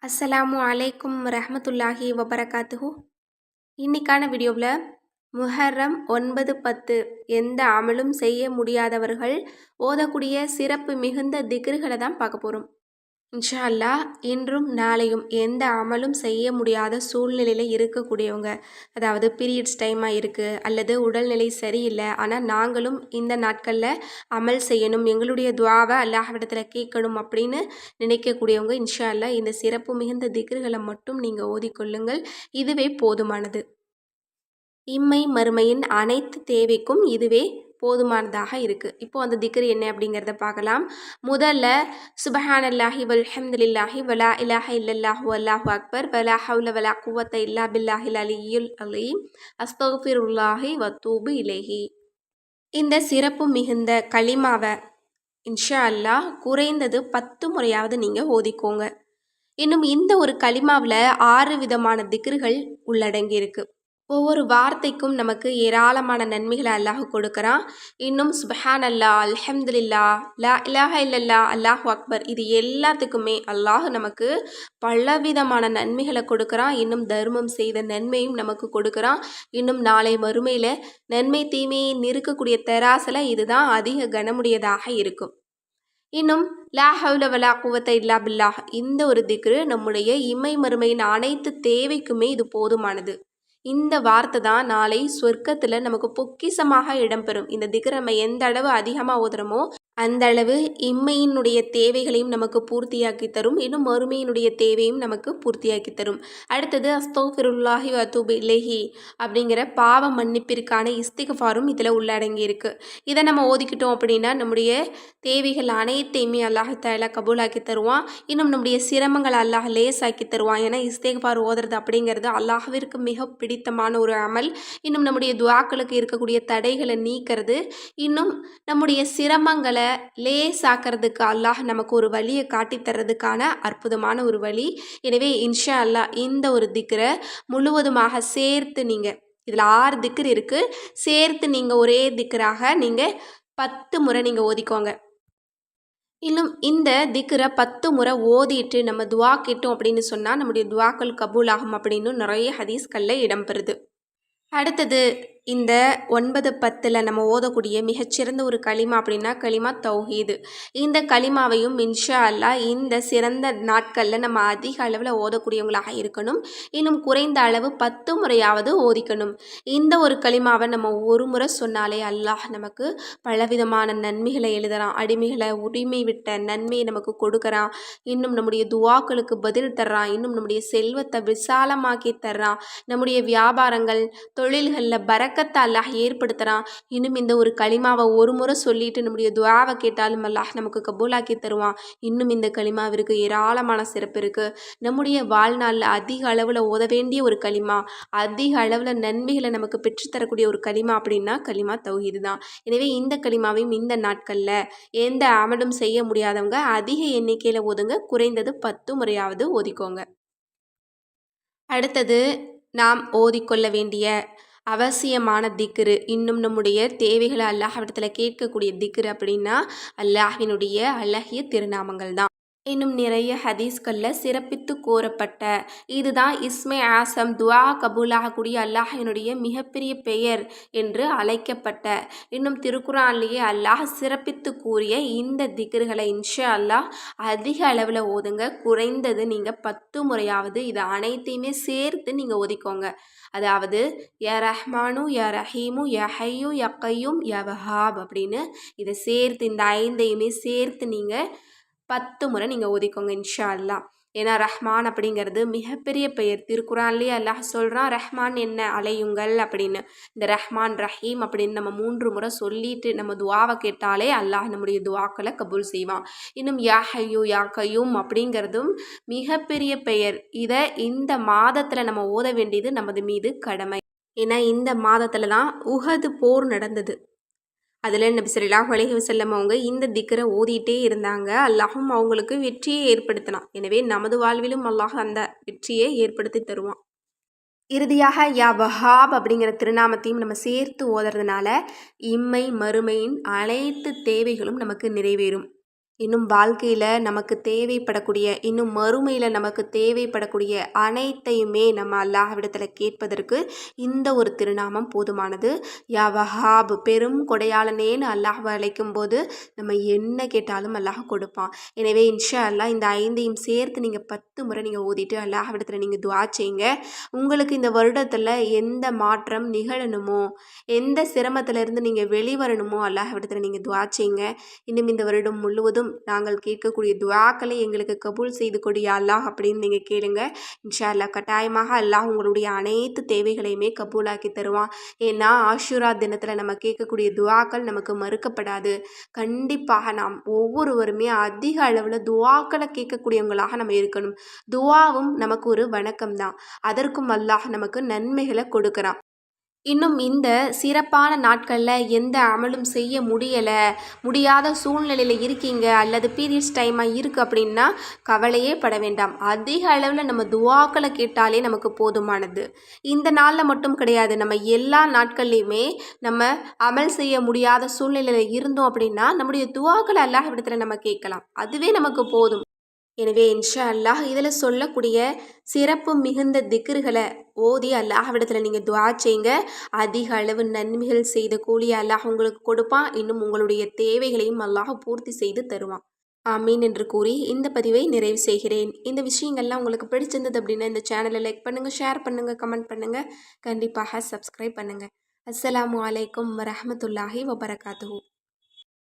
அஸ்ஸலாமு அலைக்கும் ரஹ்மத்துல்லாஹி வபரகாத்துஹு. இன்னைக்கான வீடியோவில் முஹர்ரம் 9, 10 எந்த அமலும் செய்ய முடியாதவர்கள் ஓதக்கூடிய சிறப்பு மிகுந்த திக்ருகளை தான் பார்க்க போகிறோம். இன்ஷா அல்லாஹ் இன்றும் நாளையும் எந்த அமலும் செய்ய முடியாத சூழ்நிலையில் இருக்கக்கூடியவங்க, அதாவது பீரியட்ஸ் டைமாக இருக்குது அல்லது உடல்நிலை சரியில்லை, ஆனால் நாங்களும் இந்த நாட்களில் அமல் செய்யணும், எங்களுடைய துவாவை அல்லாஹ்விடத்தில் கேட்கணும் அப்படின்னு நினைக்கக்கூடியவங்க இன்ஷா அல்லாஹ் இந்த சிறப்பு மிகுந்த திக்ருகளை மட்டும் நீங்கள் ஓதிக்கொள்ளுங்கள். இதுவே போதுமானது. இம்மை மறுமையின் அனைத்து தேவைக்கும் இதுவே போதுமானதாக இருக்குது. இப்போது அந்த திக்ரு என்ன அப்படிங்கிறத பார்க்கலாம். முதல்ல சுபஹானல்லாஹி வல்ஹம்துலில்லாஹி வலா இலாஹ இல்லல்லாஹு அல்லாஹு அக்பர் வலா ஹவுல வலா குவத்த இல்லா பில்லாஹில் அலியுல் அலீம் அஸ்தக்ஃபிருல்லாஹி வத்தூபு இலைஹி. இந்த சிறப்பு மிகுந்த களிமாவை இன்ஷா அல்லாஹ் குறைந்தது 10 முறையாவது நீங்கள் ஓதிக்கோங்க. இன்னும் இந்த ஒரு களிமாவில் 6 விதமான திக்ருகள் உள்ளடங்கி இருக்கு. ஒவ்வொரு வார்த்தைக்கும் நமக்கு ஏராளமான நன்மைகளை அல்லாஹ் கொடுக்குறான். இன்னும் சுபஹான் அல்லா, அல்ஹம்துலில்லா, லா இலாஹ இல்லல்லா, அல்லாஹு அக்பர், இது எல்லாத்துக்குமே அல்லாஹ் நமக்கு பலவிதமான நன்மைகளை கொடுக்குறான். இன்னும் தர்மம் செய்த நன்மையும் நமக்கு கொடுக்குறான். இன்னும் நாளை மறுமையில் நன்மை தீமையை நிறுக்கக்கூடிய தெராசில் இதுதான் அதிக கனமுடையதாக இருக்கும். இன்னும் லா ஹவுல வலா குவத்த இல்லா பில்லாஹ், இந்த ஒரு திக்ரு நம்முடைய இம்மை மறுமையின் அனைத்து தேவைக்குமே இது போதுமானது. இந்த வார்த்தை தான் நாளை சொர்க்கத்தில் நமக்கு பொக்கிசமாக இடம்பெறும். இந்த திக்ரை நம்ம எந்த அளவு அதிகமாக ஓதுறோமோ அந்த அளவு இம்மையினுடைய தேவைகளையும் நமக்கு பூர்த்தியாக்கி தரும். இன்னும் மறுமையினுடைய தேவையும் நமக்கு பூர்த்தியாக்கி தரும். அடுத்தது அஸ்தக்ஃபிருல்லாஹி வத்தூபு இலைஹி அப்படிங்கிற பாவ மன்னிப்பிற்கான இஸ்திக்ஃபாரும் இதில் உள்ளடங்கி இருக்கு. இதை நம்ம ஓதிக்கிட்டோம் அப்படின்னா நம்முடைய தேவைகள் அனைத்தையுமே அல்லாஹ் தஆலா கபூலாக்கி தருவான். இன்னும் நம்முடைய சிரமங்களை அல்லாஹ் லேசாக்கி தருவான். ஏன்னா இஸ்திக்ஃபார் ஓதுறது அப்படிங்கிறது அல்லாஹ்விற்கு மிக பிடித்தமான ஒரு அமல். இன்னும் நம்முடைய துஆக்களுக்கு இருக்கக்கூடிய தடைகளை நீக்கிறது, இன்னும் நம்முடைய சிரமங்களை லேசாக்கிறதுக்கு அல்லாஹ் நமக்கு ஒரு வழியை காட்டி தர்றதுக்கான அற்புதமான ஒரு வழி. எனவே இன்ஷா அல்லாஹ் இந்த ஒரு திக்ரை முழுவதுமாக சேர்த்து நீங்கள், இதில் 6 திக்ரு இருக்குது, சேர்த்து நீங்கள் ஒரே திக்ராக நீங்கள் 10 முறை நீங்கள் ஓதிக்கோங்க. இன்னும் இந்த திக்ரை 10 முறை ஓதிட்டு நம்ம துவா கேட்டோம் அப்படின்னு சொன்னால் நம்முடைய துவாக்கள் கபூல் ஆகும் அப்படின்னு நிறைய ஹதீஸ்களில் இடம்பெறுது. அடுத்தது இந்த 9, 10 நம்ம ஓதக்கூடிய மிகச்சிறந்த ஒரு களிமா அப்படின்னா களிமா தௌஹீது. இந்த களிமாவையும் இன்ஷா அல்லாஹ் இந்த சிறந்த நாட்களில் நம்ம அதிக அளவில் ஓதக்கூடியவங்களாக இருக்கணும். இன்னும் குறைந்த அளவு 10 முறையாவது ஓதிக்கணும். இந்த ஒரு களிமாவை நம்ம ஒரு முறை சொன்னாலே அல்லாஹ் நமக்கு பலவிதமான நன்மைகளை எழுதுறான். அடிமைகளை உரிமை விட்ட நன்மையை நமக்கு கொடுக்குறான். இன்னும் நம்முடைய துவாக்களுக்கு பதில் தர்றான். இன்னும் நம்முடைய செல்வத்தை விசாலமாக்கி தர்றான். நம்முடைய வியாபாரங்கள் தொழில்களில் பரக்கத்தை அல்லாஹ் ஏற்படுத்துகிறான். இன்னும் இந்த ஒரு களிமாவை ஒரு முறை சொல்லிட்டு நம்முடைய துஆவை கேட்டாலும் அல்லாஹ் நமக்கு கபூலாக்கி தருவான். இன்னும் இந்த களிமாவிற்கு ஏராளமான சிறப்பு இருக்குது. நம்முடைய வாழ்நாளில் அதிக அளவில் ஓத வேண்டிய ஒரு களிமா, அதிக அளவில் நன்மைகளை நமக்கு பெற்றுத்தரக்கூடிய ஒரு களிமா அப்படின்னா களிமா தௌஹீது தான். எனவே இந்த களிமாவையும் இந்த நாட்களில் எந்த அமலும் செய்ய முடியாதவங்க அதிக எண்ணிக்கையில் ஓதுங்க. குறைந்தது 10 முறையாவது ஓதிக்கோங்க. அடுத்தது நாம் ஓதிக்கொள்ள வேண்டிய அவசியமான திக்ரு, இன்னும் நம்முடைய தேவைகளை அல்லாஹ்விடத்தில் கேட்கக்கூடிய திக்ரு அப்படின்னா அல்லாஹ்வினுடைய அழகிய திருநாமங்கள் தான். இன்னும் நிறைய ஹதீஸ்களில் சிறப்பித்து கூறப்பட்ட இதுதான் இஸ்மே ஆசம், துஆ கபூலாகக்கூடிய அல்லாஹினுடைய மிகப்பெரிய பெயர் என்று அழைக்கப்பட்ட, இன்னும் திருக்குரான்லேயே அல்லாஹ் சிறப்பித்து கூறிய இந்த திக்ருகளை இன்ஷா அல்லாஹ் அதிக அளவில் ஓதுங்க. குறைந்தது நீங்கள் 10 முறையாவது இது அனைத்தையுமே சேர்த்து நீங்கள் ஓதிக்கோங்க. அதாவது யா ரஹ்மானு யா ரஹீமு யா ஹையு யா கையும் யா வஹாப் அப்படின்னு இதை சேர்த்து இந்த 5ஐயுமே சேர்த்து நீங்கள் 10 முறை நீங்கள் ஓதிக்கோங்க இன்ஷா அல்லாஹ். ஏன்னா ரஹ்மான் அப்படிங்கிறது மிகப்பெரிய பெயர். திருக்குரான்லேயே அல்லாஹ் சொல்கிறான் ரஹ்மான் என்ன அலையுங்கள் அப்படின்னு. இந்த ரஹ்மான் ரஹீம் அப்படின்னு நம்ம 3 முறை சொல்லிட்டு நம்ம துஆவை கேட்டாலே அல்லாஹ் நம்முடைய துஆக்களை கபூல் செய்வான். இன்னும் யா ஹையு யா கையும் அப்படிங்கிறதும் மிகப்பெரிய பெயர். இதை இந்த மாதத்தில் நம்ம ஓத வேண்டியது நமது மீது கடமை. ஏன்னா இந்த மாதத்தில் தான் உஹது போர் நடந்தது. அதில் நபி ஸல்லல்லாஹு அலைஹி வஸல்லம் அவங்க இந்த திக்ரை ஓதிட்டே இருந்தாங்க. அல்லாஹும் அவங்களுக்கு வெற்றியை ஏற்படுத்தினான். எனவே நமது வாழ்விலும் அல்லாஹ் அந்த வெற்றியை ஏற்படுத்தி தருவான். இறுதியாக யா வஹாப் அப்படிங்கிற திருநாமத்தையும் நம்ம சேர்த்து ஓதுறதுனால இம்மை மறுமையின் அனைத்து தேவைகளும் நமக்கு நிறைவேறும். இன்னும் வாழ்க்கையில் நமக்கு தேவைப்படக்கூடிய இன்னும் மறுமையில் நமக்கு தேவைப்படக்கூடிய அனைத்தையுமே நம்ம அல்லாஹ்விடத்தில் கேட்பதற்கு இந்த ஒரு திருநாமம் போதுமானது. யா வஹாப், பெரும் கொடையாளனேன்னு அல்லாஹ்வை அழைக்கும் போது நம்ம என்ன கேட்டாலும் அல்லாஹ் கொடுப்பான். எனவே இன்ஷா அல்லாஹ் இந்த 5ஐயும் சேர்த்து நீங்கள் 10 முறை நீங்கள் ஓதிட்டு அல்லாஹ்விடத்தில் நீங்கள் துஆ செய்யுங்க. உங்களுக்கு இந்த வருடத்தில் எந்த மாற்றம் நிகழணுமோ, எந்த சிரமத்திலிருந்து நீங்கள் வெளிவரணுமோ அல்லாஹ்விடத்தில் நீங்கள் துஆ செய்யுங்க. இன்னும் இந்த வருடம் முழுவதும் நாங்கள் கேட்கக்கூடிய துஆக்களை எங்களுக்கு கபூல் செய்து கொடு யா அல்லாஹ் அப்படின்னு நீங்கள் கேளுங்க. இன்ஷா அல்லாஹ் கட்டாயமாக அல்லாஹ் உங்களுடைய அனைத்து தேவைகளையுமே கபூலாக்கி தருவான். ஏன்னா ஆஷுரா தினத்தில் நம்ம கேட்கக்கூடிய துஆக்கள் நமக்கு மறுக்கப்படாது. கண்டிப்பாக நாம் ஒவ்வொருவருமே அதிக அளவில் துஆக்களை கேட்கக்கூடியவங்களாக நம்ம இருக்கணும். துஆவும் நமக்கு ஒரு வணக்கம் தான். அதற்கும் அல்லாஹ் நமக்கு நன்மைகளை கொடுக்குறான். இன்னும் இந்த சிறப்பான நாட்களில் எந்த அமலும் செய்ய முடியாத சூழ்நிலையில் இருக்கீங்க, அல்லது பீரியட்ஸ் டைமாக இருக்குது அப்படின்னா கவலையே பட வேண்டாம். அதிக அளவில் நம்ம துஆக்களை கேட்டாலே நமக்கு போதுமானது. இந்த நாளில் மட்டும் கிடையாது, நம்ம எல்லா நாட்கள்லையுமே நம்ம அமல் செய்ய முடியாத சூழ்நிலையில் இருந்தோம் அப்படின்னா நம்முடைய துஆக்களை அல்லாஹ்விடத்தில் நம்ம கேட்கலாம். அதுவே நமக்கு போதும். எனவே இன்ஷா அல்லாஹ் இதில் சொல்லக்கூடிய சிறப்பு மிகுந்த திக்ருகளை ஓதி அல்லாஹ்விடத்தில் நீங்கள் துஆ செய்யுங்க. அதிக அளவு நன்மைகள் செய்த கூலி அல்லாஹ் உங்களுக்கு கொடுப்பான். இன்னும் உங்களுடைய தேவைகளையும் அல்லாஹ் பூர்த்தி செய்து தருவான். ஆமீன் என்று கூறி இந்த பதிவை நிறைவு செய்கிறேன். இந்த விஷயங்கள்லாம் உங்களுக்கு பிடிச்சிருந்தது அப்படின்னா இந்த சேனலை லைக் பண்ணுங்கள், ஷேர் பண்ணுங்கள், கமெண்ட் பண்ணுங்கள், கண்டிப்பாக சப்ஸ்கிரைப் பண்ணுங்கள். அஸ்ஸலாமு அலைக்கும் வரஹ்மத்துல்லாஹி வபரகாத்துஹு.